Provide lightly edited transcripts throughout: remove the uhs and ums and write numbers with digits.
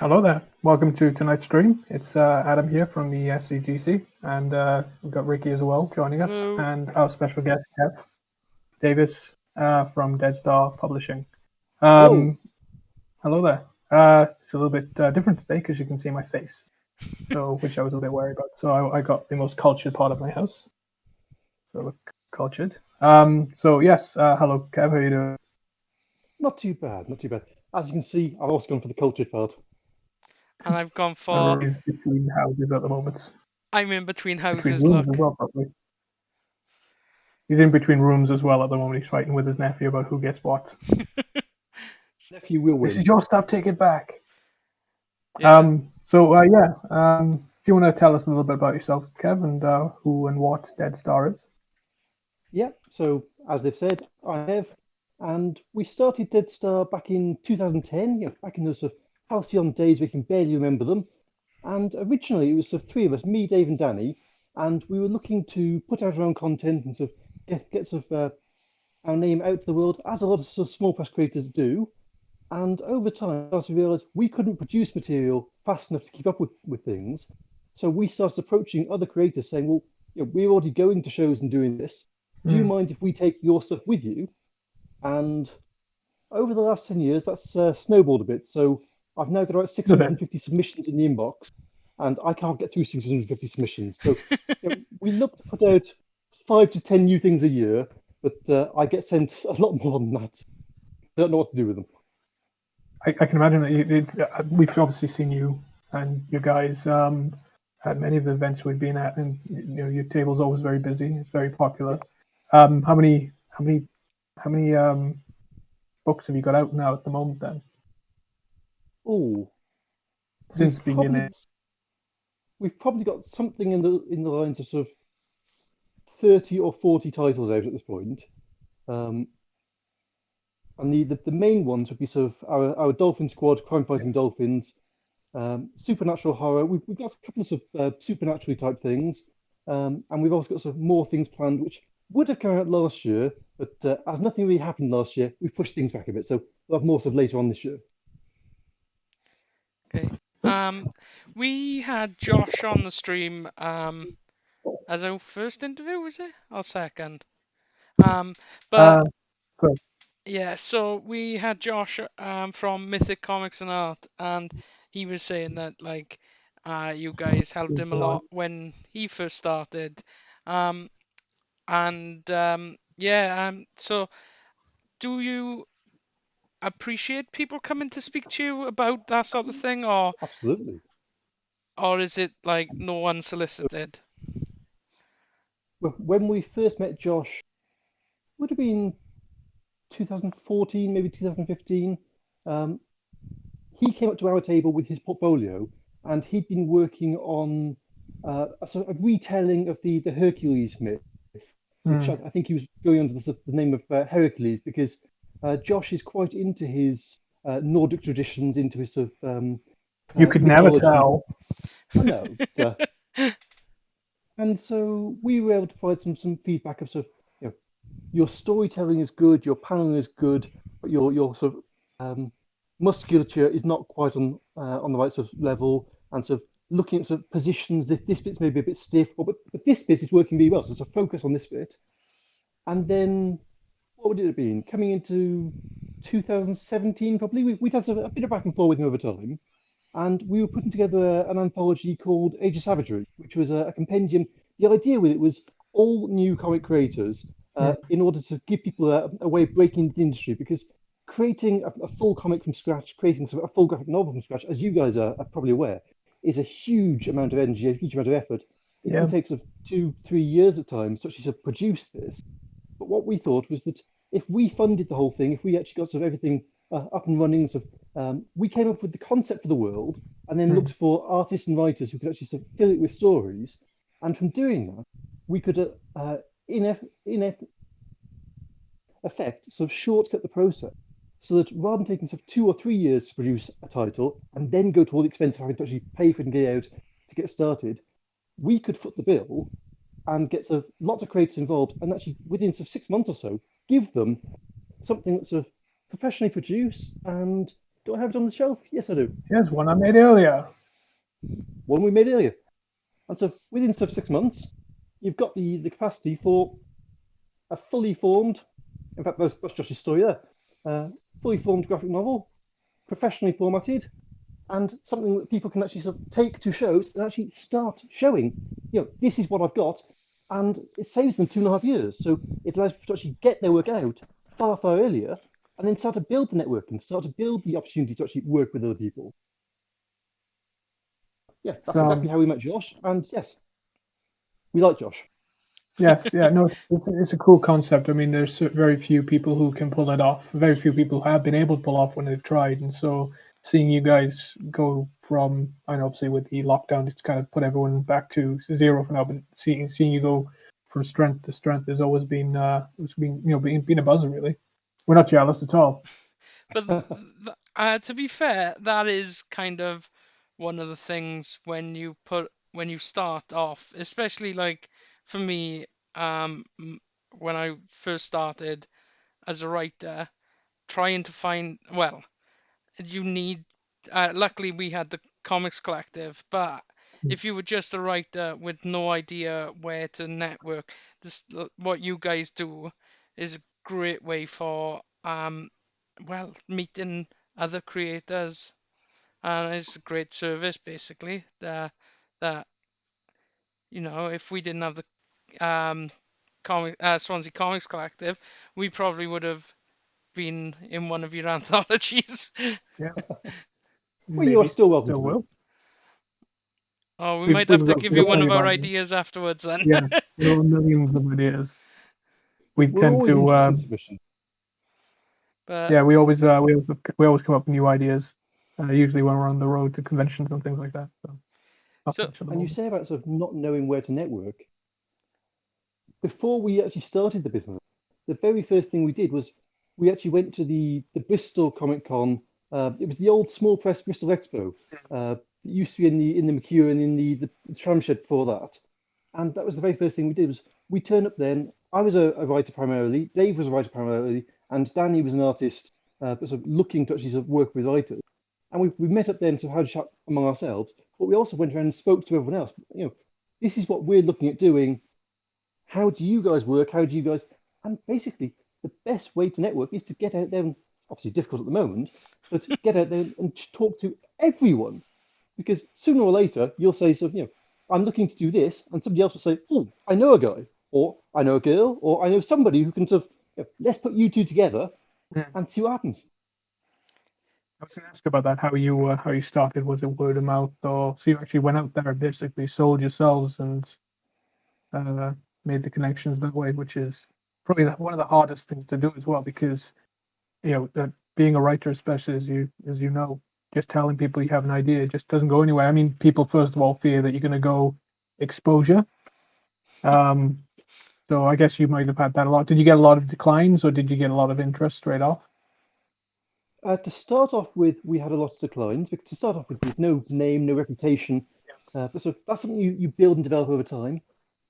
Hello there. Welcome to tonight's stream. It's Adam here from the SCGC, and we've got Ricky as well joining us, Hello. and our special guest, Kev Davies from Deadstar Publishing. Hello. Hello there. It's a little bit different today because you can see my face, so which I was a little bit worried about. So I got the most cultured part of my house, so I look cultured. So yes, hello Kev, how are you doing? Not too bad, not too bad. As you can see, I've also gone for the cultured part. And I've gone for. He's between houses at the moment. I'm in between Between houses, rooms look. as well, probably. He's in between rooms as well at the moment. He's fighting with his nephew about who gets what. Nephew will This is win. your stuff, take it back. Yeah. If you want to tell us a little bit about yourself, Kev, and who and what Deadstar is. Yeah, so as they've said, I have. And we started Deadstar back in 2010, back in those sort of halcyon days we can barely remember them. And originally it was the three of us, me, Dave, and Danny, and we were looking to put out our own content and sort of get sort of our name out to the world, as a lot of sort of small press creators do. And over time, I started to realize we couldn't produce material fast enough to keep up with things. So we started approaching other creators saying, well, we're already going to shows and doing this. Do you mind if we take your stuff with you? And over the last 10 years, that's snowballed a bit. So I've now got about 650 submissions in the inbox, and I can't get through 650 submissions. So we look to put out 5 to 10 new things a year, but I get sent a lot more than that. I don't know what to do with them. I can imagine that we've obviously seen you and you guys at many of the events we've been at, and your table's always very busy. It's very popular. How many books have you got out now at the moment then? Oh, since the beginning, we've probably got something in the lines of sort of 30 or 40 titles out at this point. And the main ones would be sort of our Dolphin Squad, crime fighting dolphins, supernatural horror. We've got a couple of sort of supernaturally type things, and we've also got sort of more things planned, which would have come out last year, but as nothing really happened last year, we've pushed things back a bit. So we'll have more stuff later on this year. Okay. We had Josh on the stream as our first interview, was it? Or second? Yeah, so we had Josh from Mythic Comics and Art, and he was saying that like you guys helped him a lot when he first started. So do you appreciate people coming to speak to you about that sort of thing, or Absolutely, or is it like no unsolicited? Well, when we first met Josh, would have been 2014, maybe 2015. He came up to our table with his portfolio, and he'd been working on a sort of retelling of the Hercules myth, which I think he was going under the name of Heracles, because Josh is quite into his Nordic traditions, into his sort of you could mythology. never tell. I know. And so we were able to provide some feedback of sort of, your storytelling is good, your paneling is good, but your sort of musculature is not quite on the right sort of level, and sort of looking at sort of positions, this bit's maybe a bit stiff, but this bit is working really well, so focus on this bit. And then what would it have been? Coming into 2017, probably, we'd had a bit of back and forth with him over time, and we were putting together an anthology called Age of Savagery, which was a compendium. The idea with it was all new comic creators, in order to give people a way of breaking into the industry, because creating a full comic from scratch, creating a full graphic novel from scratch, as you guys are probably aware, is a huge amount of energy, a huge amount of effort. It can take sort of 2-3 years at times to actually sort of produce this. But what we thought was that if we funded the whole thing, if we actually got sort of everything up and running, we came up with the concept for the world, and then looked for artists and writers who could actually sort of fill it with stories. And from doing that, we could, in effect, sort of shortcut the process, so that rather than taking sort of 2 or 3 years to produce a title and then go to all the expense of having to actually pay for it and get out to get started, we could foot the bill and get sort of lots of creators involved, and actually within sort of 6 months or so, give them something that's sort of professionally produced and Do I have it on the shelf? Yes, I do. Here's one I made earlier. One we made earlier. And so within 6 months, you've got the capacity for a fully formed, in fact, that's Josh's story there, fully formed graphic novel, professionally formatted, and something that people can actually sort of take to shows and actually start showing, this is what I've got, and it saves them 2.5 years. So it allows people to actually get their work out far, far earlier, and then start to build the network and start to build the opportunity to actually work with other people. Yeah, that's exactly how we met Josh, and yes, we like Josh. Yes, yeah, no, it's a cool concept. I mean, there's very few people who can pull it off. Very few people have been able to pull off when they've tried, and so seeing you guys go from, I know, obviously with the lockdown, it's kind of put everyone back to zero for now. But seeing you go from strength to strength has always been, been a buzz really. We're not jealous at all. But to be fair, that is kind of one of the things when you start off, especially like for me, when I first started as a writer, trying to find, well, you need. Luckily, we had the Comics Collective, but if you were just a writer with no idea where to network, what you guys do is a great way for meeting other creators, and it's a great service basically. That if we didn't have the Swansea Comics Collective, we probably would have been in one of your anthologies. Yeah. Well, you are still welcome to will. Oh, we might have to give you one of our ideas afterwards then. Yeah, there are millions of ideas. We're tend always to. interested in submission. But Yeah, we always come up with new ideas. Usually when we're on the road to conventions and things like that. And you say about sort of not knowing where to network. Before we actually started the business, the very first thing we did was we actually went to the Bristol Comic Con. It was the old small press Bristol Expo. It used to be in the McHugh and in the tram shed before that. And that was the very first thing we did. Was we turned up then. I was a writer primarily. Dave was a writer primarily, and Danny was an artist, but sort of looking to actually sort of work with writers. And we met up then to have a chat among ourselves. But we also went around and spoke to everyone else. This is what we're looking at doing. How do you guys work? How do you guys? And basically, the best way to network is to get out there. And obviously, difficult at the moment, but get out there and talk to everyone, because sooner or later you'll say, so I'm looking to do this, and somebody else will say, oh, I know a guy, or I know a girl, or I know somebody who can sort of, let's put you two together and see what happens. I was going to ask about that. How you started? Was it word of mouth, or so you actually went out there, basically sold yourselves and made the connections that way, which is probably one of the hardest things to do as well, because being a writer, especially as you know, just telling people you have an idea just doesn't go anywhere. I mean, people first of all fear that you're going to go exposure. So I guess you might have had that a lot. Did you get a lot of declines, or did you get a lot of interest straight off? To start off with, we had a lot of declines, because to start off with no name, no reputation. But so that's something you build and develop over time,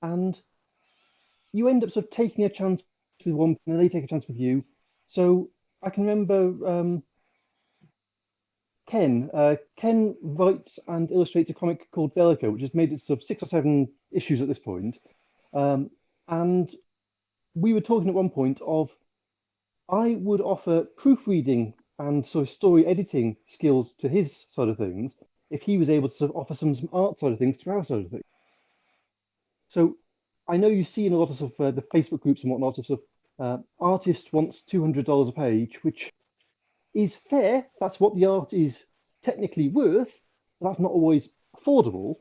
and you end up sort of taking a chance with one, and they take a chance with you. So I can remember Ken. Ken writes and illustrates a comic called Bellico, which has made it sort of 6 or 7 issues at this point. And we were talking at one point of I would offer proofreading and sort of story editing skills to his side of things if he was able to sort of offer some art side of things to our side of things. So I know you see in a lot of sort of the Facebook groups and whatnot of sort of artist wants $200 a page, which is fair. That's what the art is technically worth. But that's not always affordable.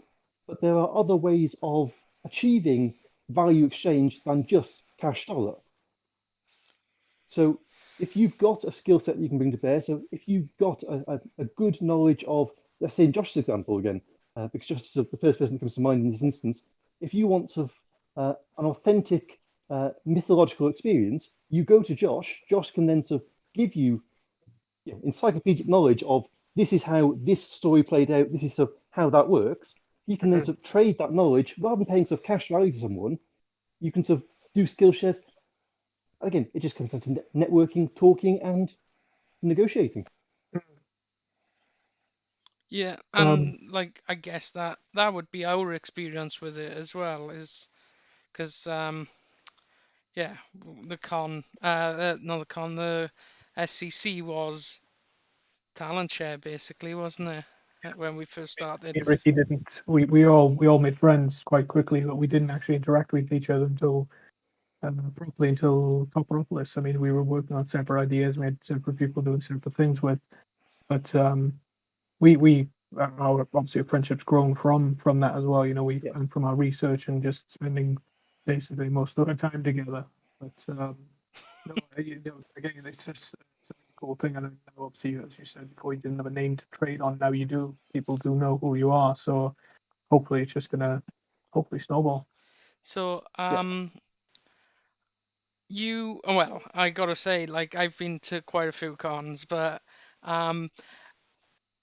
But there are other ways of achieving value exchange than just cash dollar. So if you've got a skill set that you can bring to bear, so if you've got a good knowledge of, let's say in Josh's example again, because Josh is the first person that comes to mind in this instance, if you want sort of an authentic mythological experience, you go to Josh. Josh can then sort of give you, encyclopedic knowledge of this is how this story played out, this is sort of how that works. You can then sort of trade that knowledge rather than paying sort of cash value to someone. You can sort of do skill shares. Again, it just comes down to networking, talking, and negotiating. Yeah, Um, and like I guess that would be our experience with it as well, is because yeah, the con, not the con, the SCC was talent share basically, wasn't it? When we first started. me and Ricky didn't. We all made friends quite quickly, but we didn't actually interact with each other until properly until Toporopolis. I mean, we were working on separate ideas. We had separate people doing separate things with, but we our obviously our friendship's grown from that as well. You know, Yeah. and from our research and just spending basically most of our time together. But no, again, it's just it's a really cool thing. And now obviously, as you said before, you didn't have a name to trade on. Now you do. People do know who you are. So hopefully, it's just gonna hopefully snowball. So Yeah. well, I gotta say, like I've been to quite a few cons, but um,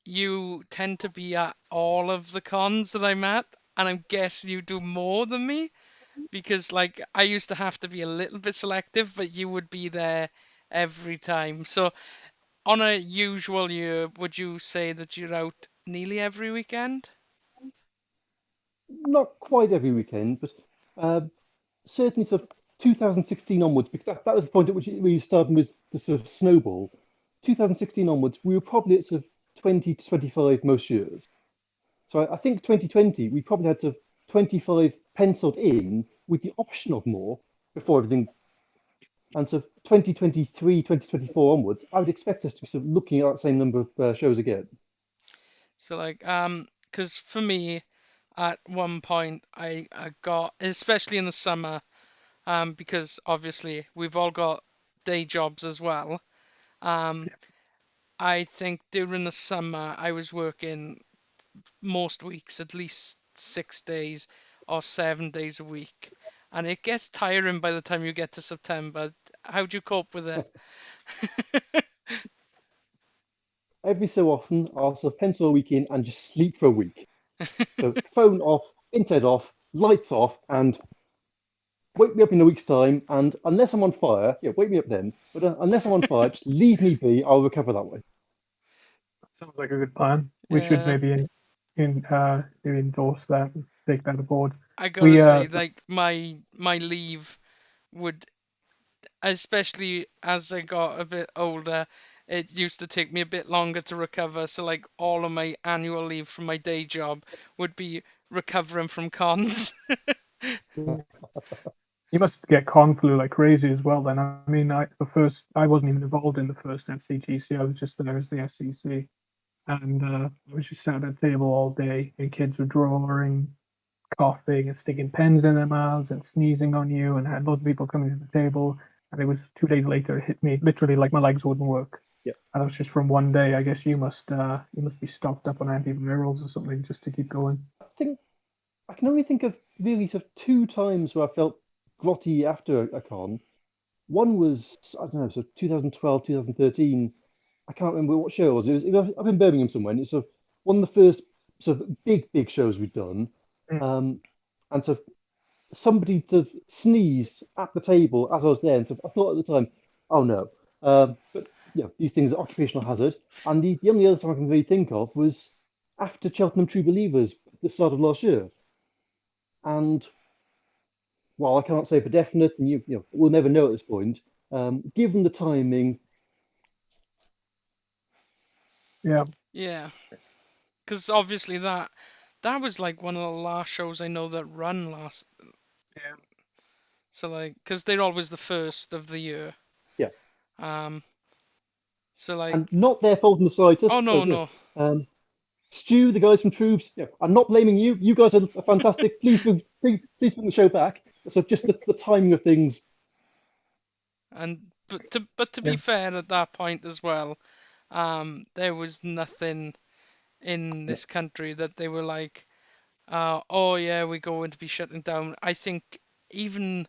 you tend to be at all of the cons that I'm at, and I guess you do more than me because like I used to have to be a little bit selective, but you would be there every time. So on a usual year, would you say that you're out nearly every weekend? Not quite every weekend, but certainly sort of 2016 onwards, because that was the point at which we started with the sort of snowball. 2016 onwards, we were probably at sort of 20 to 25 most years. So I think 2020, we probably had sort of 25 penciled in with the option of more before everything. And so 2023, 2024 onwards, I would expect us to be sort of looking at that same number of shows again. So like because for me, at one point I got, especially in the summer, because obviously we've all got day jobs as well. Um, I think during the summer I was working most weeks at least 6 days or 7 days a week, and it gets tiring by the time you get to September. How do you cope with it? Every so often, I'll sort of pencil a week in and just sleep for a week. So phone off, internet off, lights off, and wake me up in a week's time. And unless I'm on fire, yeah, wake me up then. But unless I'm on fire, just leave me be. I'll recover that way. Sounds like a good plan. We should uh, maybe maybe endorse that and take that aboard. I gotta We say, like my leave would, especially as I got a bit older, it used to take me a bit longer to recover. So like all of my annual leave from my day job would be recovering from cons. You must get con flu like crazy as well. Then I mean, I wasn't even involved in the first SCGC. I was just there as the SCC, and I was just sat at a table all day, and kids were drawing, coughing, and sticking pens in their mouths and sneezing on you, and I had loads of people coming to the table. And it was 2 days later, it hit me literally like my legs wouldn't work. Yeah. And it was just from one day. I guess you must be stocked up on antivirals or something just to keep going. I think I can only think of really sort of two times where I felt grotty after a con. One was, I don't know, so 2012, 2013. I can't remember what show it was. It was up in Birmingham somewhere. And it's sort of one of the first sort of big shows we'd done. Mm. And so somebody sort of sneezed at the table as I was there. And so I thought at the time, oh no. But these things are occupational hazard. And the only other time I can really think of was after Cheltenham True Believers at the start of last year. And while I can't say for definite, and we'll never know at this point, given the timing. Yeah. Yeah, because obviously that was like one of the last shows I know that run last. Yeah. So like, because they're always the first of the year. Yeah. Um. So like, And not their fault in the slightest. oh So, no no. Stu, the guys from Troops, I'm not blaming you. You guys are fantastic. Please bring the show back. So just the timing of things. And but to be Yeah. fair, at that point as well, there was nothing in Yeah. this country that they were like, oh yeah, we're going to be shutting down. I think even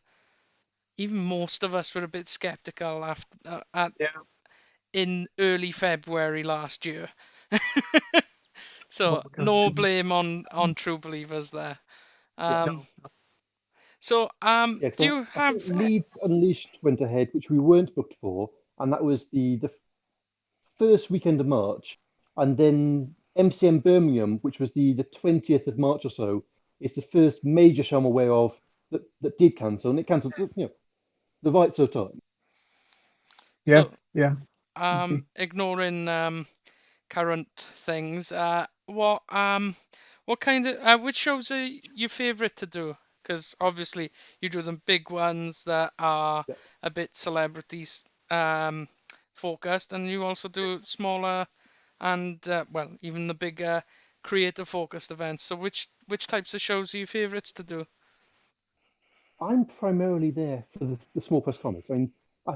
most of us were a bit skeptical after at Yeah. in early February last year. So Well, because no blame on True Believers there. Yeah. Um, no. so Yeah. do Because you I think have Leeds Unleashed went ahead, which we weren't booked for, and that was the first weekend of March, and then MCM Birmingham, which was the 20th of March or so, is the first major show I'm aware of that did cancel, and it cancelled, the right sort of time. Yeah, So, yeah. ignoring current things, what kind of which shows are your favorite to do? Because obviously you do the big ones that are Yeah. a bit celebrities focused, and you also do smaller and well, even the bigger creative focused events. So which types of shows are your favorites to do? I'm primarily there for the small press comics. I mean,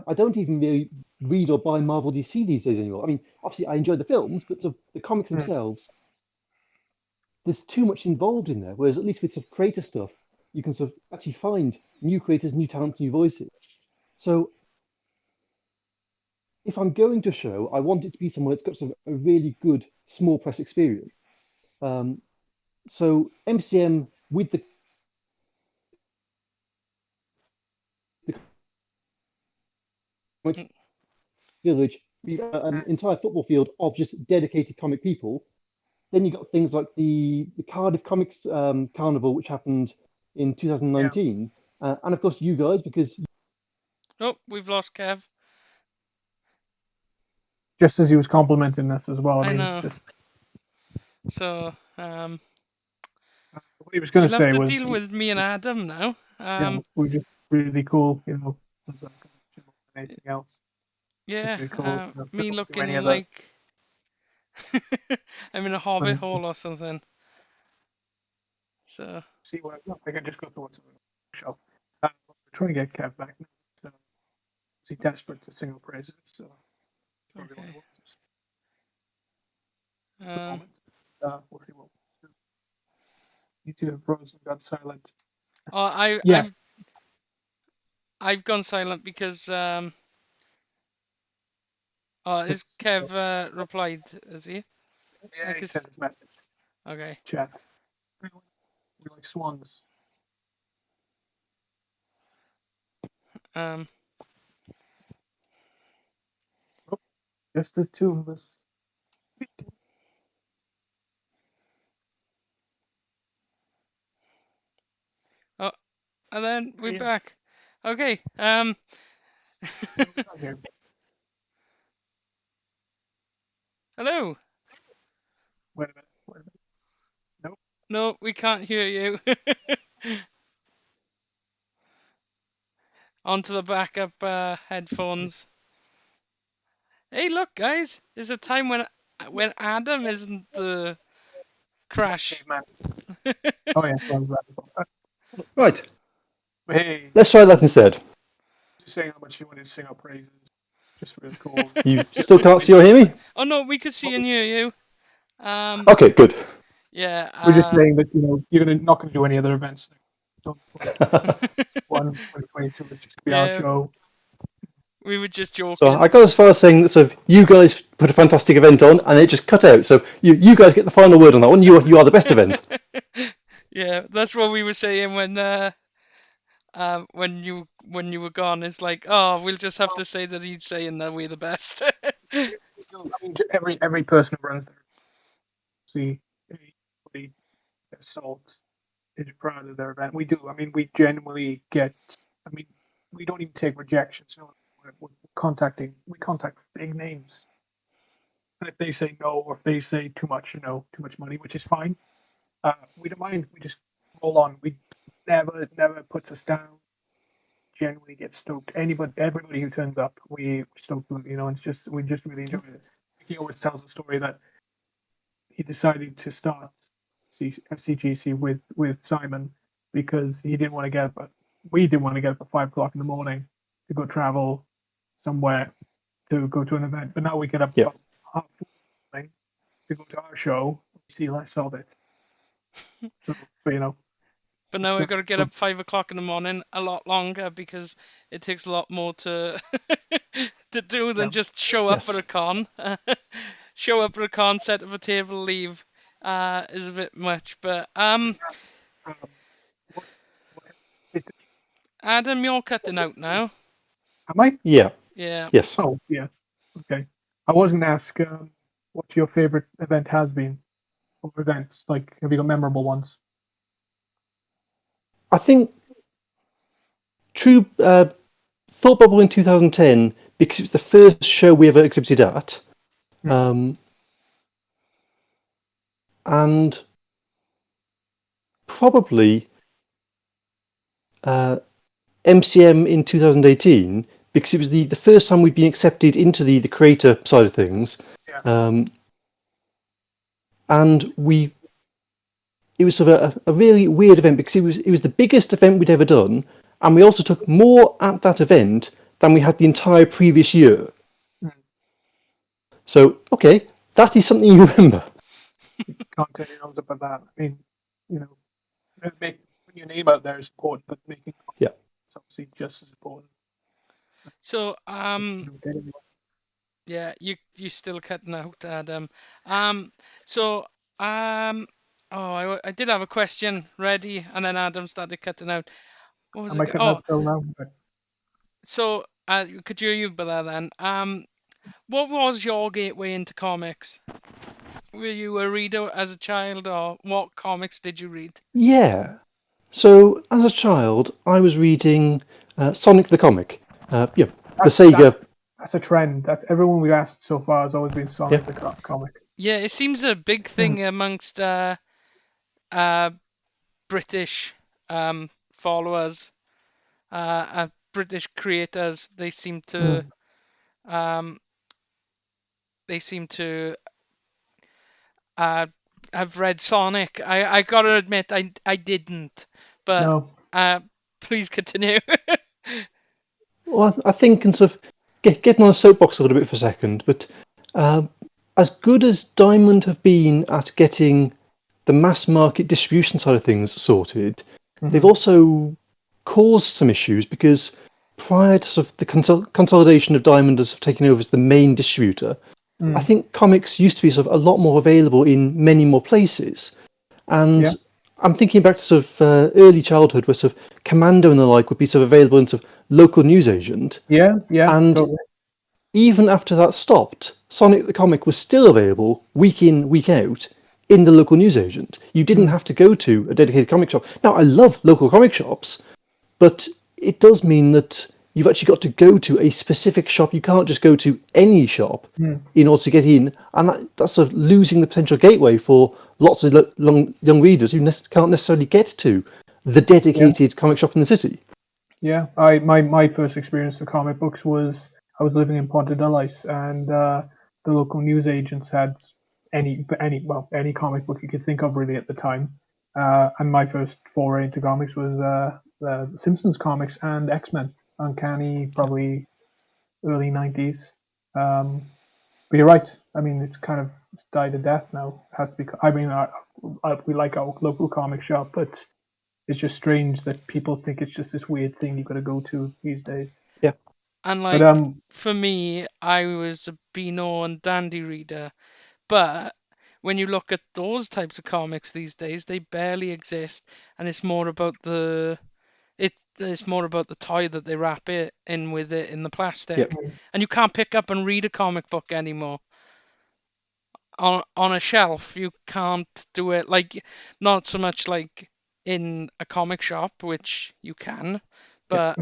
I don't even really read or buy Marvel DC these days anymore. I mean, obviously I enjoy the films, but the comics themselves, there's too much involved in there. Whereas at least with sort of creator stuff, you can sort of actually find new creators, new talent, new voices. So if I'm going to a show, I want it to be somewhere that's got sort of a really good small press experience. So MCM with the comics village, you've got an entire football field of just dedicated comic people. Then you got things like the Cardiff Comics Carnival, which happened in 2019, and of course you guys, because Oh, we've lost Kev. Just as he was complimenting us as well. I I mean, know. just So what he was going you'll to have say to was, deal with me and Adam now. we're just really cool, as a connection more than anything else. Yeah, It's really cool. me Don't do any looking of the like I'm in a hobbit hole or something. So see what I can just go through what's on the show. We're trying to get Kev back now. So, he's desperate to sing our praises. So probably okay. what it was at the moment. We'll see what we'll do. You two have frozen, got silent. Oh, Yeah, I've gone silent because is it's, Kev replied? Is he? yeah, he sent his message. Okay. Chat. We like swans. Um. Oh, just the two of us. Oh, and then we're Yeah. back. Okay. Okay. Hello. Wait a minute. Nope. No, we can't hear you. Onto the backup headphones. Hey, look, guys. There's a time when Adam isn't the crash. Caveman. Oh yeah. right, Hey, let's try that instead. just saying how much you wanted to sing our praises. Just really cool. You still can't see or hear me? Oh no, we could see and hear you. Okay, good. Yeah. We're just saying that you're not going to do any other events. Don't 2022. It's just gonna be our Yeah. show. We were just So joking. I got as far as saying that sort of you guys put a fantastic event on, and it just cut out. So you guys get the final word on that one. You are the best event. Yeah, that's what we were saying when you were gone. It's like, oh, we'll just have to say that he's saying that we're the best. I mean, every person who runs there, see, anybody that salt is proud of their event. We do. I mean, we genuinely get. I mean, we don't even take rejections. We're contacting. We contact big names, and if they say no or if they say too much, too much money, which is fine. We don't mind. We just roll on. We never puts us down. Genuinely get stoked. Everybody who turns up, we stoked with. It's just we just really enjoy it. He always tells the story that he decided to start SCGC with Simon because he didn't want to get up. We didn't want to get up at 5 o'clock in the morning to go travel somewhere to go to an event. But now we get up Yeah. about half 4 in the morning to go to our show. We see less of it. So, but But now we've got to get up 5 o'clock in the morning a lot longer because it takes a lot more to to do than just show up Yes. at a con. Show up at a con, set up a table, leave is a bit much. But what, Adam, you're cutting out now. am I? Yeah. Yeah. Yes. Oh, yeah. Okay. I was going to ask what your favorite event has been. or events? Like, have you got memorable ones? I think True Thought Bubble in 2010, because it was the first show we ever exhibited at. And probably MCM in 2018, because it was the first time we'd been accepted into the creator side of things. Yeah. And it was sort of a really weird event, because it was the biggest event we'd ever done, and we also took more at that event than we had the entire previous year. So, okay, that is something you remember. Can't say anything else about that. I mean, putting your name out there is important, but making content is obviously just as important. So, yeah, you still cutting out, Adam. I did have a question ready, and then Adam started cutting out. What was Am I it? cutting out still now? So could you be there then? What was your gateway into comics? Were you a reader as a child, or what comics did you read? Yeah. So, as a child, I was reading Sonic the Comic. The Sega. That's a trend. That's everyone we've asked so far has always been Sonic the Comic. Yeah, it seems a big thing amongst British followers, British creators. They seem to have read Sonic. I gotta admit, I didn't, but No. Please continue. Well, I think, and sort of getting on a soapbox a little bit for a second, but as good as Diamond have been at getting the mass market distribution side of things sorted, they've also caused some issues, because prior to sort of the consolidation of Diamond as taking over as the main distributor, I think comics used to be sort of a lot more available in many more places. And I'm thinking back to sort of early childhood, where sort of Commando and the like would be sort of available in sort of local newsagent. Yeah. And totally. even after that stopped, Sonic the Comic was still available week in, week out in the local newsagent. You didn't have to go to a dedicated comic shop. Now, I love local comic shops, but it does mean that you've actually got to go to a specific shop. You can't just go to any shop in order to get in, and that's sort of losing the potential gateway for lots of young readers who can't necessarily get to the dedicated comic shop in the city. Yeah, my first experience with comic books was I was living in Ponta Delice, and the local newsagents had any comic book you could think of really at the time. And my first foray into comics was the Simpsons comics and X-Men. Uncanny, probably early 90s. But you're right. I mean, it's kind of died a death now. It has to be. I mean, we like our local comic shop, but it's just strange that people think it's just this weird thing you've got to go to these days. Yeah. And like, for me, I was a Beano and Dandy reader, but when you look at those types of comics these days, they barely exist, and it's more about the toy that they wrap it in with it in the plastic, and you can't pick up and read a comic book anymore. On a shelf, you can't do it, like, not so much like in a comic shop, which you can, but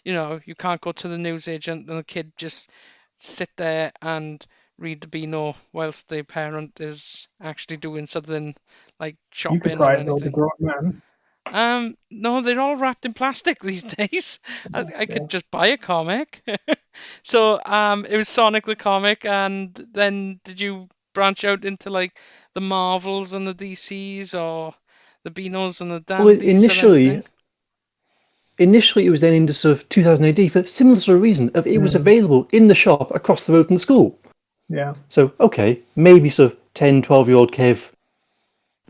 you can't go to the newsagent and the kid just sit there and read the Beano whilst the parent is actually doing something like shopping. You could try or anything. The grown man. No, they're all wrapped in plastic these days. I could just buy a comic. So it was Sonic the Comic, and then did you branch out into like the Marvels and the DCs, or the Beanos and the Dandies? Well, initially it was then into sort of 2000 AD for similar sort of reason of it was available in the shop across the road from the school. Yeah. So, okay, maybe sort of 10, 12-year-old Kev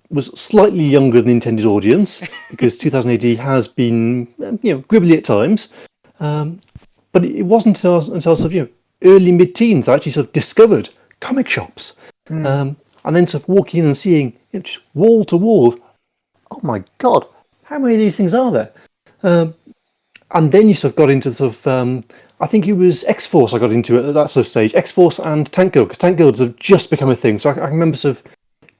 was slightly younger than the intended audience, because 2000 AD has been, gribbly at times. But it wasn't until sort of, early mid-teens I actually sort of discovered comic shops. And then sort of walking in and seeing just wall to wall, oh my God, how many of these things are there? And then you sort of got into sort of, I think it was X-Force I got into at that sort of stage, X-Force and Tank Girl, because Tank Girls have just become a thing. So I remember sort of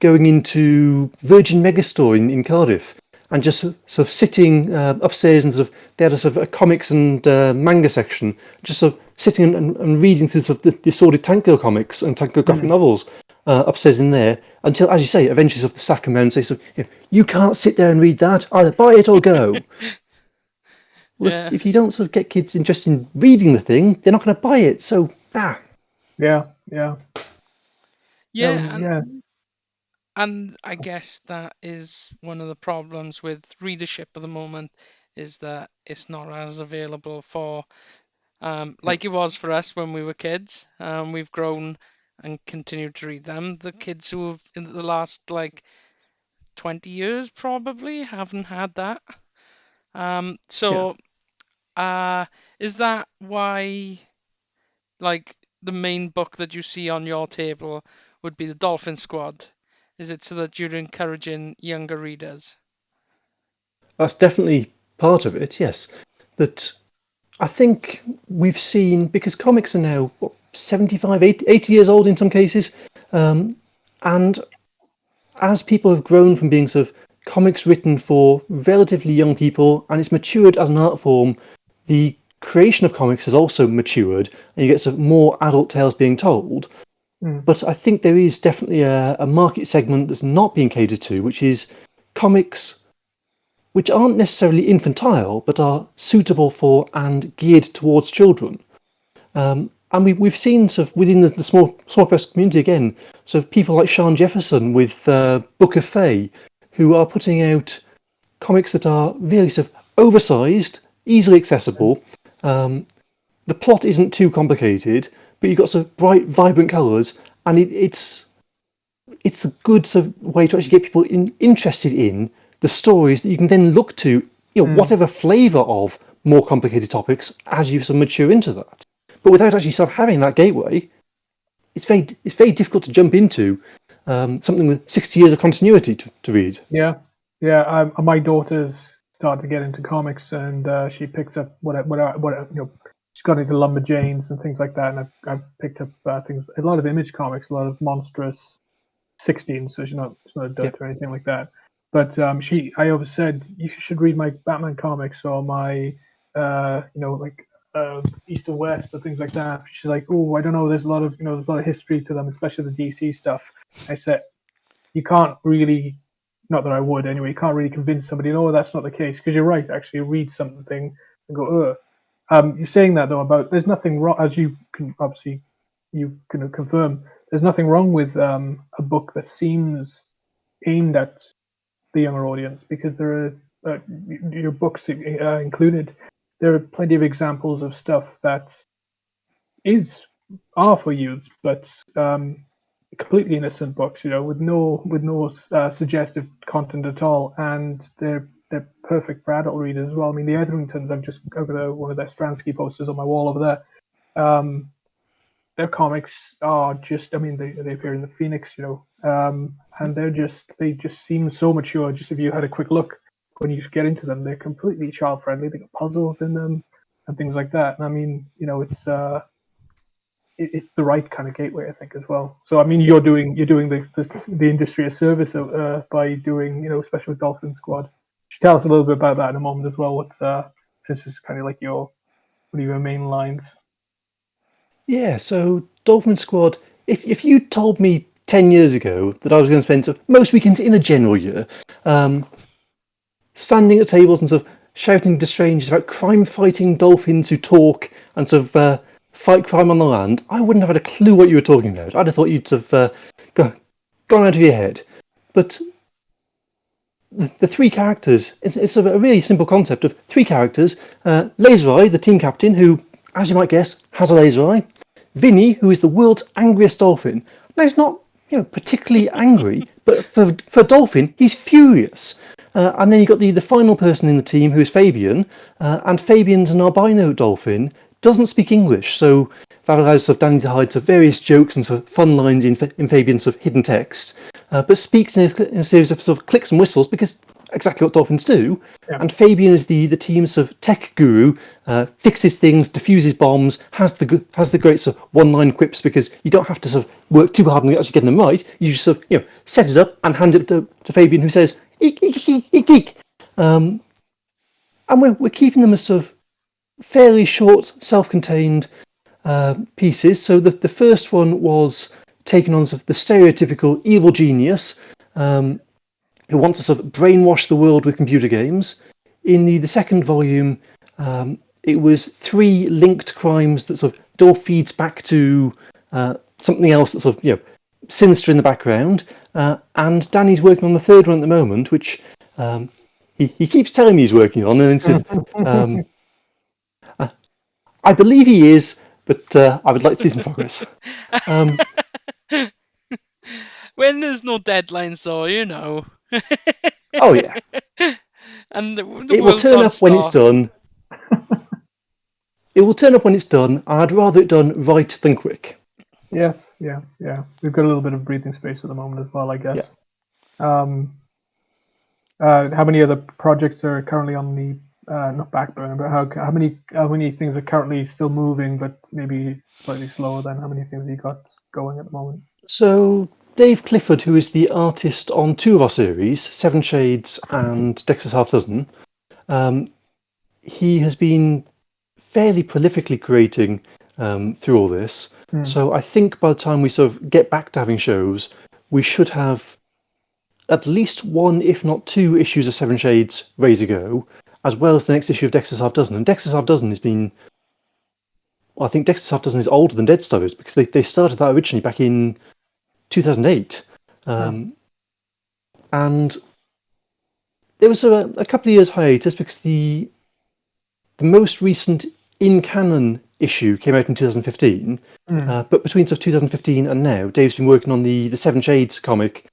going into Virgin Megastore in Cardiff and just sort of sitting upstairs and they had a comics and manga section, just sort of sitting and reading through sort of the assorted Tanko comics and Tanko graphic novels upstairs in there, until, as you say, eventually sort of the staff come around and say, so, you can't sit there and read that, either buy it or go. Well, if you don't sort of get kids interested in reading the thing, they're not going to buy it. So, Yeah. And I guess that is one of the problems with readership at the moment, is that it's not as available for, like it was for us when we were kids. We've grown and continued to read them. The kids who have, in the last, 20 years probably haven't had that. Is that why, the main book that you see on your table would be the Dolphin Squad? Is it so that you're encouraging younger readers? that's definitely part of it, yes. That I think we've seen, because comics are now 75, 80 years old in some cases, and as people have grown from being sort of comics written for relatively young people, and it's matured as an art form, the creation of comics has also matured, and you get sort of more adult tales being told. But I think there is definitely a market segment that's not being catered to, which is comics which aren't necessarily infantile, but are suitable for and geared towards children. And we've seen sort of within the small press community again, sort of people like Sian Jefferson with Book of Fae, who are putting out comics that are really sort of oversized, easily accessible. The plot isn't too complicated, but you've got sort of bright, vibrant colours, and it's a good sort of way to actually get people interested in the stories that you can then look to, whatever flavour of more complicated topics as you sort of mature into that. But without actually sort of having that gateway, it's very difficult to jump into something with 60 years of continuity to read. Yeah. My daughter's started to get into comics, and she picks up what she's got into Lumberjanes and things like that, and I've picked up a lot of Image comics, a lot of Monstrous 16, so she's not a adult or anything like that. But I always said, you should read my Batman comics or my East and West or things like that. She's like, oh, I don't know, there's a lot of history to them, especially the DC stuff. I said, you can't really, not that I would anyway, you can't really convince somebody, no, that's not the case, because you're right, actually, read something and go, you're saying that though about, there's nothing wrong, as you can obviously, you can confirm, there's nothing wrong with a book that seems aimed at the younger audience, because there are your books included. There are plenty of examples of stuff that are for youths, but completely innocent books, with no suggestive content at all, and they're perfect for adult readers as well. I mean, the Etheringtons, I've got one of their Stransky posters on my wall over there. Their comics are just, I mean, they appear in the Phoenix, and they just seem so mature. Just if you had a quick look when you get into them, they're completely child friendly. They got puzzles in them and things like that. And I mean, it's the right kind of gateway, I think, as well. So I mean, you're doing the industry a service by doing, especially with Dolphin Squad. Tell us a little bit about that in a moment as well. This is kind of like one of your main lines. Yeah, so Dolphin Squad, if you told me 10 years ago that I was going to spend most weekends in a general year standing at tables and sort of shouting to strangers about crime-fighting dolphins who talk and sort of fight crime on the land, I wouldn't have had a clue what you were talking about. I'd have thought you'd sort of gone out of your head. But the three characters, it's a really simple concept of three characters. Laser Eye, the team captain, who, as you might guess, has a laser eye. Vinny, who is the world's angriest dolphin. Now, he's not particularly angry, but for Dolphin, he's furious. And then you've got the final person in the team, who is Fabian, and Fabian's an albino dolphin, doesn't speak English, so that allows sort of Danny to hide various jokes and sort of fun lines in Fabian's sort of hidden text, but speaks in a series of sort of clicks and whistles, because exactly what dolphins do. Yeah. And Fabian is the team's sort of tech guru, fixes things, diffuses bombs, has the great sort of one-line quips, because you don't have to sort of work too hard on actually getting them right. You just sort of set it up and hand it to Fabian, who says eek eek eek eek eek. And we're keeping them as sort of fairly short, self-contained pieces. So the first one was taking on sort of the stereotypical evil genius who wants to sort of brainwash the world with computer games. In the second volume, it was 3 linked crimes that sort of all feeds back to something else that's sort of sinister in the background. And Danny's working on the third one at the moment, which he keeps telling me he's working on, and I believe he is, but I would like to see some progress. When there's no deadline, so Oh yeah. And the It will turn up when it's done. It will turn up when it's done. I'd rather it done right than quick. Yes, yeah. We've got a little bit of breathing space at the moment as well, I guess. Yeah. How many other projects are currently on the not back burner, but how many things are currently still moving, but maybe slightly slower than how many things you got going at the moment? So Dave Clifford, who is the artist on 2 of our series, Seven Shades and Dexters Half Dozen, he has been fairly prolifically creating through all this. So I think by the time we sort of get back to having shows, we should have at least 1, if not 2, issues of Seven Shades ready to go, as well as the next issue of Dexters Half Dozen. And Dexters Half Dozen has been... Well, I think Dexters Half Dozen is older than Deadstar is, because they started that originally back in 2008. And there was a couple of years hiatus because the most recent in-canon issue came out in 2015. But between sort of 2015 and now, Dave's been working on the Seven Shades comic,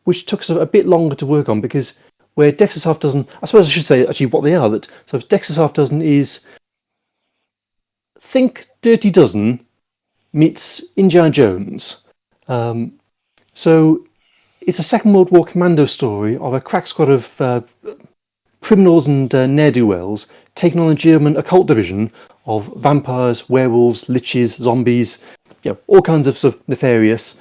which took sort of a bit longer to work on, because where Dexters Half Dozen, I suppose I should say actually what they are, that sort of Dexters Half Dozen is, think Dirty Dozen meets Indiana Jones. So it's a Second World War commando story of a crack squad of criminals and ne'er-do-wells taking on a German occult division of vampires, werewolves, liches, zombies, all kinds of sort of nefarious.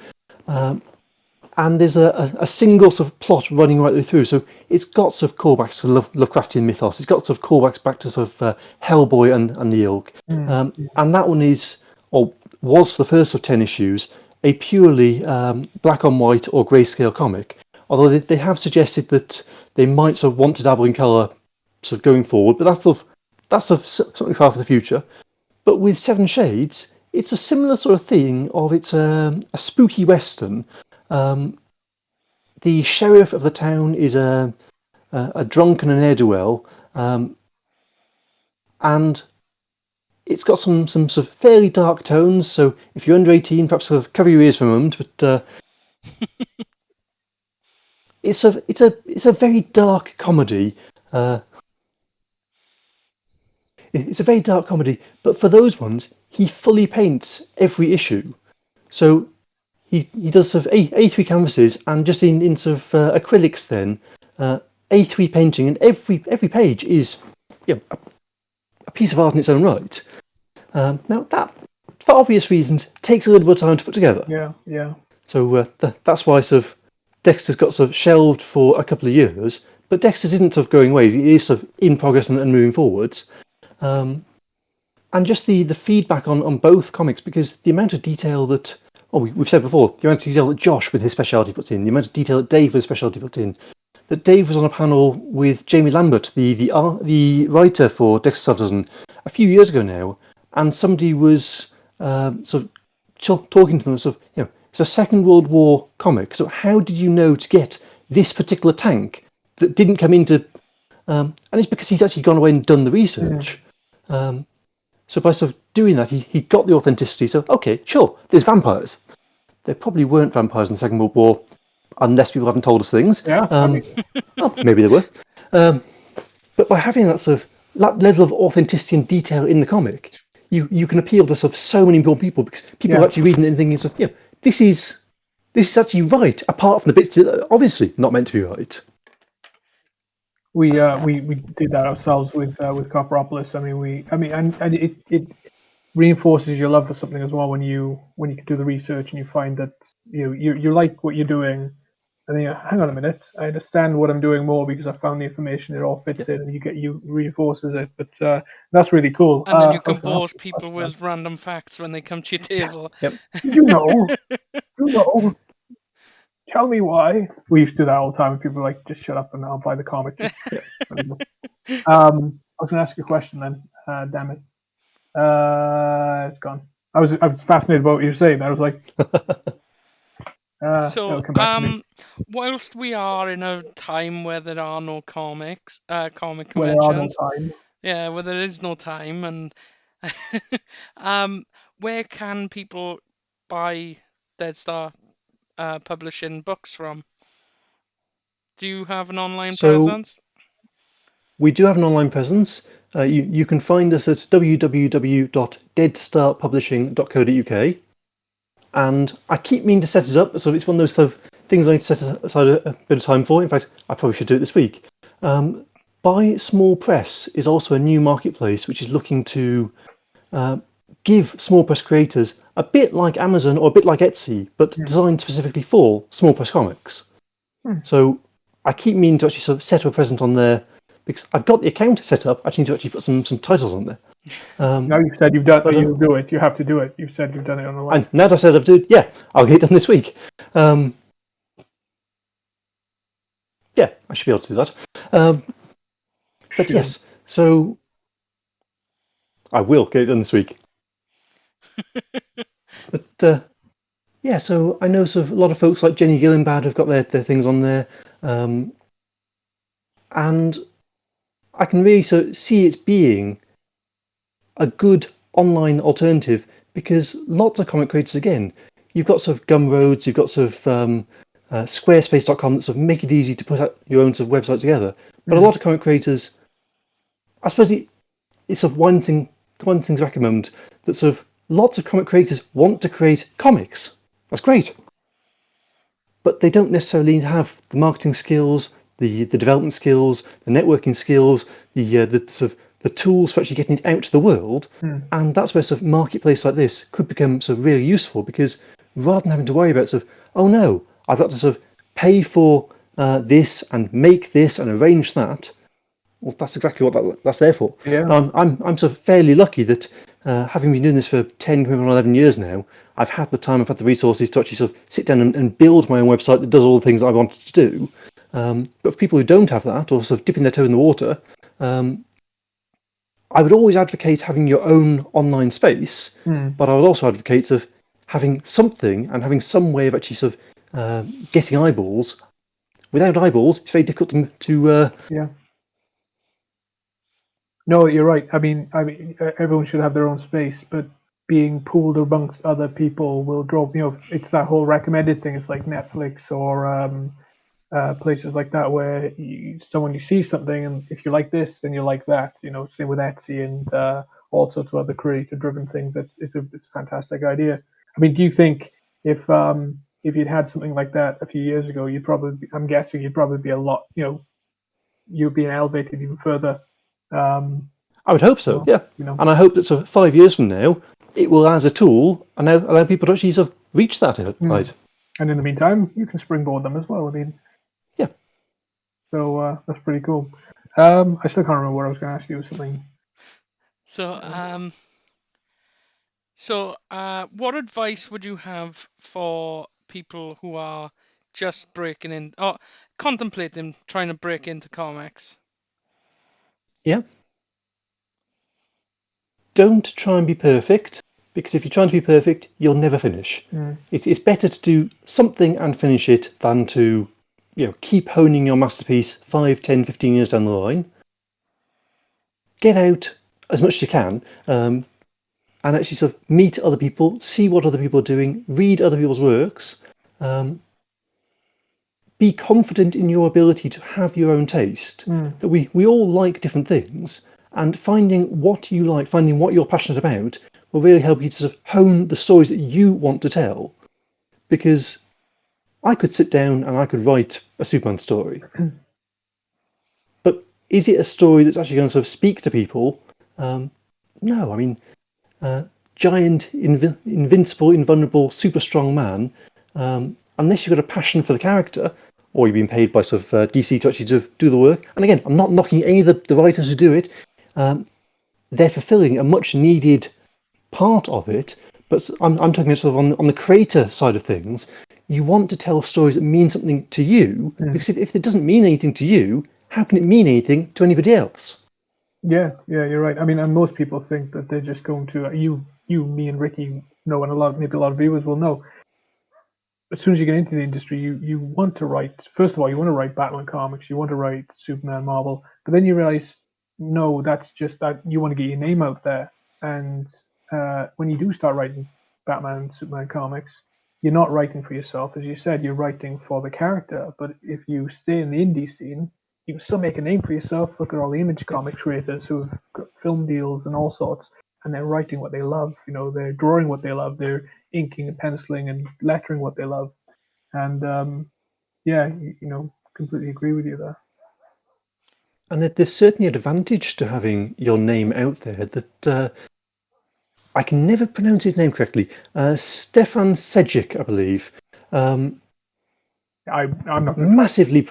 And there's a single sort of plot running right the way through. So it's got sort of callbacks to Lovecraftian mythos. It's got sort of callbacks back to sort of Hellboy and the ilk. And that one is, or was for the first sort of 10 issues, a purely black on white or grayscale comic. Although they have suggested that they might sort of want to dabble in colour sort of going forward, but that's something far for the future. But with Seven Shades, it's a similar sort of thing of it's a spooky western. The sheriff of the town is a drunk and a ne'er-do-well, and it's got some sort of fairly dark tones. So if you're under 18, perhaps sort of cover your ears for a moment. But it's a very dark comedy. It's a very dark comedy, but for those ones, he fully paints every issue. So he does sort of A3 canvases, and just in sort of acrylics then, A3 painting, and every page is a piece of art in its own right. Now that, for obvious reasons, takes a little bit of time to put together. Yeah. So that's why sort of Dexter's got sort of shelved for a couple of years, but Dexter's isn't sort of going away. It is sort of in progress and moving forwards. And just the feedback on both comics, because the amount of detail that, we've said before, the amount of detail that Josh with his speciality puts in, the amount of detail that Dave with his speciality puts in, that Dave was on a panel with Jamie Lambert, the writer for Dexters Half Dozen, a few years ago now, and somebody was sort of talking to them, sort of, it's a Second World War comic, so how did you know to get this particular tank that didn't come into... and it's because he's actually gone away and done the research. So by sort of doing that, he got the authenticity. So, okay, sure, there's vampires. There probably weren't vampires in the Second World War, unless people haven't told us things. Yeah. Well, maybe there were. But by having that sort of that level of authenticity and detail in the comic, you can appeal to sort of so many more people, because people are actually reading it and thinking, sort of, this is actually right, apart from the bits that are obviously not meant to be right. we did that ourselves with Copperopolis. And it reinforces your love for something as well when you can do the research and you find that you like what you're doing, and then hang on a minute, I understand what I'm doing more because I found the information. It all fits in, and you reinforces it. But that's really cool. And then you I can was gonna ask bore you a people question. with random facts when they come to your table. Yep. You know, tell me why. We used to do that all the time. People were like, just shut up and I'll buy the comic. I was going to ask you a question then. Damn it. It's gone. I was fascinated by what you were saying. I was like, So, it'll come back to me. whilst we are in a time where there are no comic Well, there are no conventions, time. yeah, where there is no time, and where can people buy Deadstar Publishing books from? Do you have an online presence? We do have an online presence. You can find us at www.deadstarpublishing.co.uk. And I keep meaning to set it up, so it's one of those sort of things I need to set aside a bit of time for. In fact, I probably should do it this week. Buy Small Press is also a new marketplace which is looking to give small press creators a bit like Amazon or a bit like Etsy, but designed specifically for small press comics. So I keep meaning to actually sort of set up a presence on there because I've got the account set up. I just need to actually put some titles on there. Now you've said you've done, you'll do it. You have to do it. You've said you've done it on the line. And now that I've said I've done it, yeah, I'll get it done this week. Yeah, I should be able to do that. But yes, so I will get it done this week. But yeah, so I know sort of a lot of folks like Jenny Gillimbad have got their things on there, and I can really sort of see it being a good online alternative because lots of comic creators, again, you've got sort of Gumroads, you've got sort of Squarespace.com that sort of make it easy to put out your own sort of website together. But a lot of comic creators, I suppose it's sort of one thing to recommend that sort of lots of comic creators want to create comics. That's great. But they don't necessarily have the marketing skills, the development skills, the networking skills, the sort of the tools for actually getting it out to the world. And that's where sort of marketplace like this could become sort of really useful because rather than having to worry about sort of, oh no, I've got to sort of pay for this and make this and arrange that. Well, that's exactly what that's there for. Yeah. I'm sort of fairly lucky that having been doing this for 10, 11 years now, I've had the time, I've had the resources to actually sort of sit down and build my own website that does all the things that I wanted to do. But for people who don't have that or sort of dipping their toe in the water, I would always advocate having your own online space, but I would also advocate of having something and having some way of actually sort of getting eyeballs. Without eyeballs, it's very difficult to yeah. No, you're right. I mean, everyone should have their own space, but being pooled amongst other people will draw. It's that whole recommended thing. It's like Netflix or places like that where you see something, and if you like this, then you like that. Same with Etsy and all sorts of other creator-driven things. It's a fantastic idea. I mean, do you think if you'd had something like that a few years ago, I'm guessing you'd probably be a lot. You'd be elevated even further. I would hope so, yeah. And I hope that sort of 5 years from now, it will, as a tool, and allow people to actually sort of reach that height. And in the meantime, you can springboard them as well. I mean, yeah. So that's pretty cool. I still can't remember what I was going to ask you. Something. So, what advice would you have for people who are just breaking in, or contemplating trying to break into comics? Yeah. Don't try and be perfect, because if you're trying to be perfect, you'll never finish. It's better to do something and finish it than to keep honing your masterpiece 5, 10, 15 years down the line. Get out as much as you can and actually sort of meet other people, see what other people are doing, read other people's works. Be confident in your ability to have your own taste. That we all like different things, and finding what you like, finding what you're passionate about will really help you to sort of hone the stories that you want to tell. Because I could sit down and I could write a Superman story. But is it a story that's actually going to sort of speak to people? No, I mean, giant, invincible, invulnerable, super strong man, unless you've got a passion for the character, or you're being paid by sort of DC to actually do the work. And again, I'm not knocking any of the writers who do it. They're fulfilling a much needed part of it, but I'm talking about sort of on the creator side of things. You want to tell stories that mean something to you, because if it doesn't mean anything to you, how can it mean anything to anybody else? Yeah, you're right. I mean, and most people think that they're just going to you, me, and Ricky know, and maybe a lot of viewers will know. As soon as you get into the industry, you want to write. First of all, you want to write Batman comics, you want to write Superman, Marvel, but then you realize, no, that's just that you want to get your name out there. And when you do start writing Batman, Superman comics, you're not writing for yourself, as you said. You're writing for the character. But if you stay in the indie scene, you can still make a name for yourself. Look at all the Image comic creators who have got film deals and all sorts, and they're writing what they love. You know, they're drawing what they love. They're inking and penciling and lettering what they love. And completely agree with you there. And there's certainly an advantage to having your name out there that I can never pronounce his name correctly. Stefan Sedjic, I believe. I'm not massively.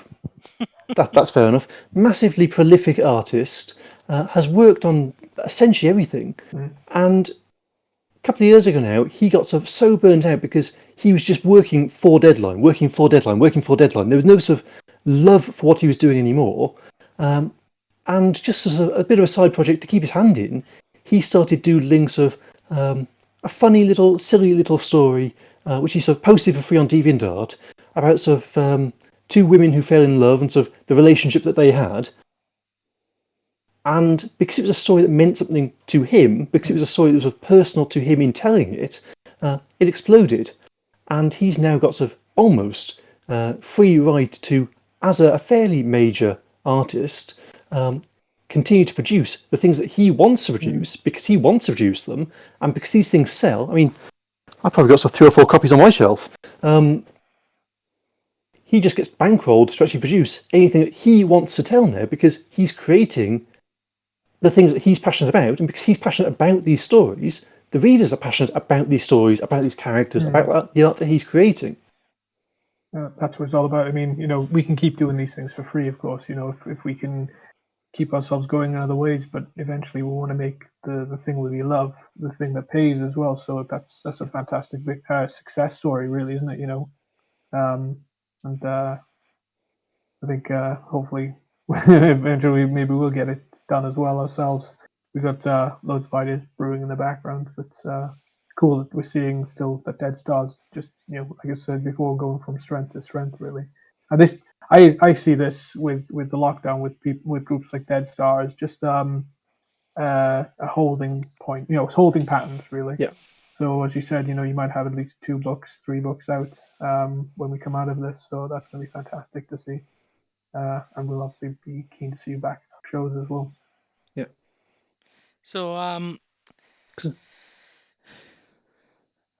That's fair enough. Massively prolific artist, has worked on essentially everything, and a couple of years ago now he got so burnt out because he was just working for deadline. There was no sort of love for what he was doing anymore, and just as a bit of a side project to keep his hand in, he started doodling sort of a funny little, silly little story, which he sort of posted for free on DeviantArt about sort of two women who fell in love and sort of the relationship that they had. And because it was a story that meant something to him, because it was a story that was sort of personal to him in telling it, it exploded. And he's now got sort of almost free right to, as a fairly major artist, continue to produce the things that he wants to produce because he wants to produce them, and because these things sell. I mean, I've probably got sort of 3 or 4 copies on my shelf. He just gets bankrolled to actually produce anything that he wants to tell now because he's creating the things that he's passionate about, and because he's passionate about these stories, the readers are passionate about these stories, about these characters, about the art that he's creating. That's what it's all about. I mean, we can keep doing these things for free, of course, if we can keep ourselves going in other ways, but eventually we want to make the thing that we love, the thing that pays as well. So that's a fantastic success story, really, isn't it? And I think hopefully eventually maybe we'll get it done as well ourselves. We've got loads of ideas brewing in the background, but cool that we're seeing still that Deadstars just, like I said before, going from strength to strength, really. And this, I see this with the lockdown with groups like Deadstar as just a holding point, it's holding patterns, really. Yeah. So as you said, you might have at least 2 books, 3 books out when we come out of this. So that's going to be fantastic to see. And we'll obviously be keen to see you back at shows as well. Yeah. So I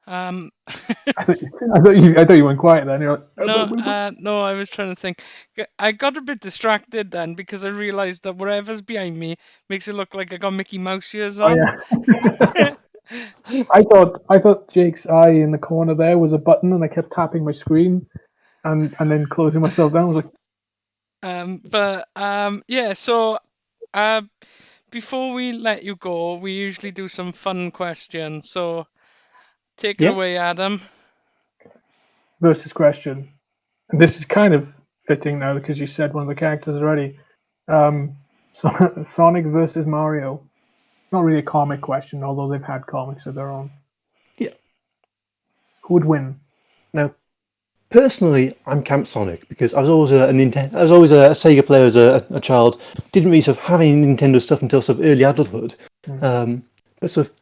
thought you went quiet then. You're like, no, I was trying to think. I got a bit distracted then because I realised that whatever's behind me makes it look like I got Mickey Mouse ears on. Yeah. I thought Jake's eye in the corner there was a button, and I kept tapping my screen and then closing myself down. I was like, yeah. So before we let you go, we usually do some fun questions. So take it away, Adam. Versus question. And this is kind of fitting now because you said one of the characters already. Sonic versus Mario. It's not really a comic question, although they've had comics of their own. Yeah. Who would win? Now, personally, I'm Camp Sonic because I was always a Sega player as a child. Didn't really sort of have any Nintendo stuff until sort of early adulthood. But sort of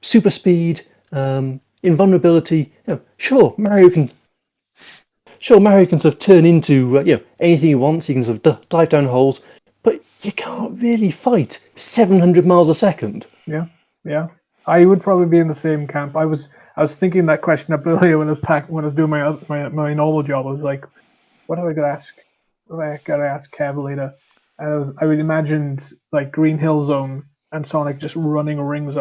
super speed, invulnerability. Sure, Mario can sort of turn into anything he wants. He can sort of dive down holes, but you can't really fight 700 miles a second. Yeah. I would probably be in the same camp. I was thinking that question up earlier when I was doing my normal job. I was like, what have I got to ask? What have I got to ask Kev later? I would imagined like Green Hill Zone and Sonic just running rings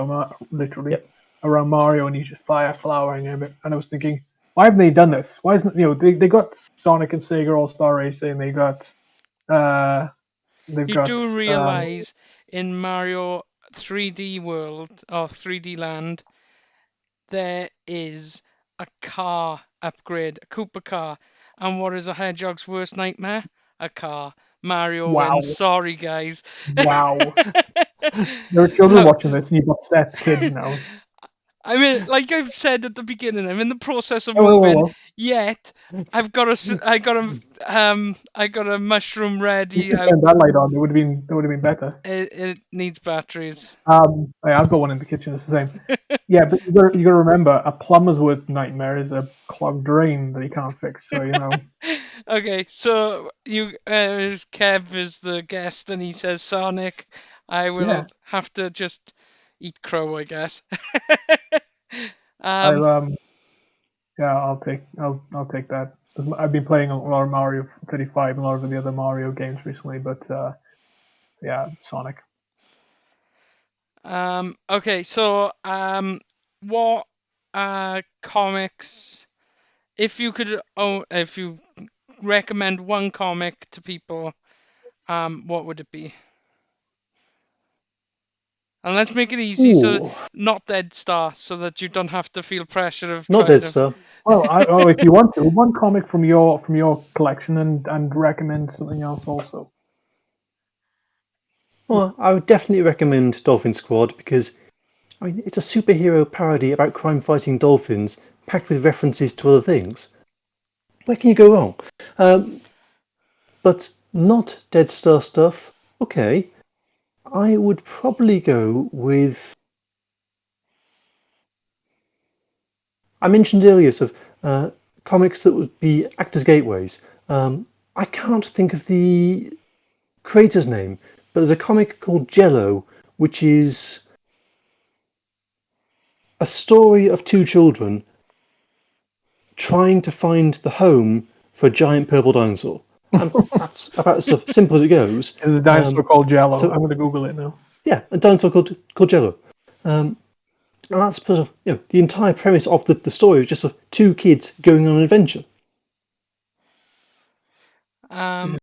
literally Yep. around Mario, and he's just flowering him. And I was thinking, why haven't they done this? Why isn't they got Sonic and Sega All Star Racing? They got they've You got do realize in Mario 3D World or 3D Land, there is a car upgrade, a Koopa car. And what is a hedgehog's worst nightmare? A car. Mario Wow. wins. Sorry, guys. Wow. There are children watching this, and you've upset kids now. I mean, like I've said at the beginning, I'm in the process of Oh, moving. well. Yet I got a mushroom ready. You could turn that light on. It would have been better. It needs batteries. I've got one in the kitchen. It's the same. Yeah, but you got to remember, a plumber's worst nightmare is a clogged drain that he can't fix. So Okay, so Kev is the guest, and he says Sonic. I will Yeah. have to just eat crow, I guess. I'll take that. I've been playing a lot of Mario 35 and a lot of the other Mario games recently, but yeah, Sonic. Okay, so what comics? If you recommend one comic to people, what would it be? And let's make it easy, so not Deadstar, so that you don't have to feel pressure of Not trying Deadstar. Well, if you want to, one comic from your collection and recommend something else also. Well, I would definitely recommend Dolphin Squad because it's a superhero parody about crime-fighting dolphins packed with references to other things. Where can you go wrong? But not Deadstar stuff. Okay, I would probably go with. I mentioned earlier sort of comics that would be actors' gateways. I can't think of the creator's name, but there's a comic called Jello, which is a story of two children trying to find the home for a giant purple dinosaur. And that's about as simple as it goes. There's a dinosaur called Jello. so- I'm going to Google it now. Yeah, a dinosaur called Jello. And that's sort of the entire premise of the story is just two kids going on an adventure.